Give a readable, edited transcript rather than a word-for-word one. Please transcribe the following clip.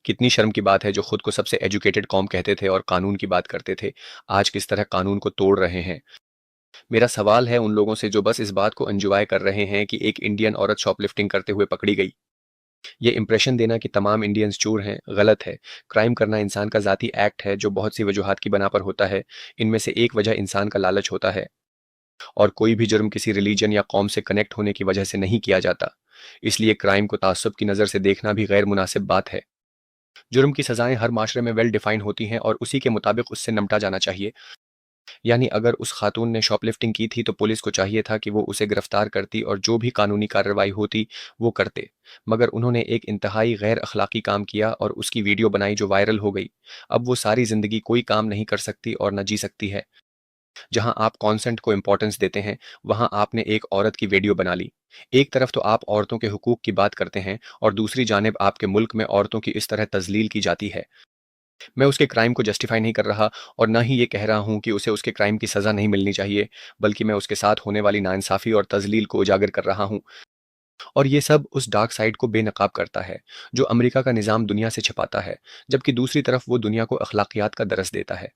कितनी शर्म की बात है जो खुद को सबसे एजुकेटेड कौम कहते थे और कानून की बात करते थे, आज किस तरह कानून को तोड़ रहे हैं। मेरा सवाल है उन लोगों से जो बस इस बात को एन्जॉय कर रहे हैं कि एक इंडियन औरत शॉपलिफ्टिंग करते हुए पकड़ी गई। ये इंप्रेशन देना कि तमाम इंडियंस चोर हैं, गलत है। क्राइम करना इंसान का ज़ाती एक्ट है जो बहुत सी वजूहात की बिना पर होता है। इनमें से एक वजह इंसान का लालच होता है और कोई भी जुर्म किसी रिलीजन या कौम से कनेक्ट होने की वजह से नहीं किया जाता। इसलिए क्राइम को ताज्जुब की नज़र से देखना भी गैर मुनासिब बात है। जुर्म की सज़ाएँ हर माशरे में वेल डिफाइन होती हैं और उसी के मुताबिक उससे निपटा जाना चाहिए। यानी अगर उस खातून ने शॉपलिफ्टिंग की थी तो पुलिस को चाहिए था कि वो उसे गिरफ्तार करती और जो भी कानूनी कार्रवाई होती वो करते। मगर उन्होंने एक इंतहाई गैर अखलाकी काम किया और उसकी वीडियो बनाई जो वायरल हो गई। अब वो सारी ज़िंदगी कोई काम नहीं कर सकती और न जी सकती है। जहां आप कॉन्सेंट को इंपॉर्टेंस देते हैं, वहां आपने एक औरत की वीडियो बना ली। एक तरफ तो आप औरतों के हुकूक की बात करते हैं और दूसरी जानिब आपके मुल्क में औरतों की इस तरह तजलील की जाती है। मैं उसके क्राइम को जस्टिफाई नहीं कर रहा और ना ही ये कह रहा हूँ कि उसे उसके क्राइम की सज़ा नहीं मिलनी चाहिए, बल्कि मैं उसके साथ होने वाली नाइंसाफ़ी और तज़लील को उजागर कर रहा हूँ। और ये सब उस डार्क साइड को बेनकाब करता है, जो अमेरिका का निज़ाम दुनिया से छिपाता है, जबकि दूसरी तरफ वो दुनिया को अखलाकियात का दरस देता है।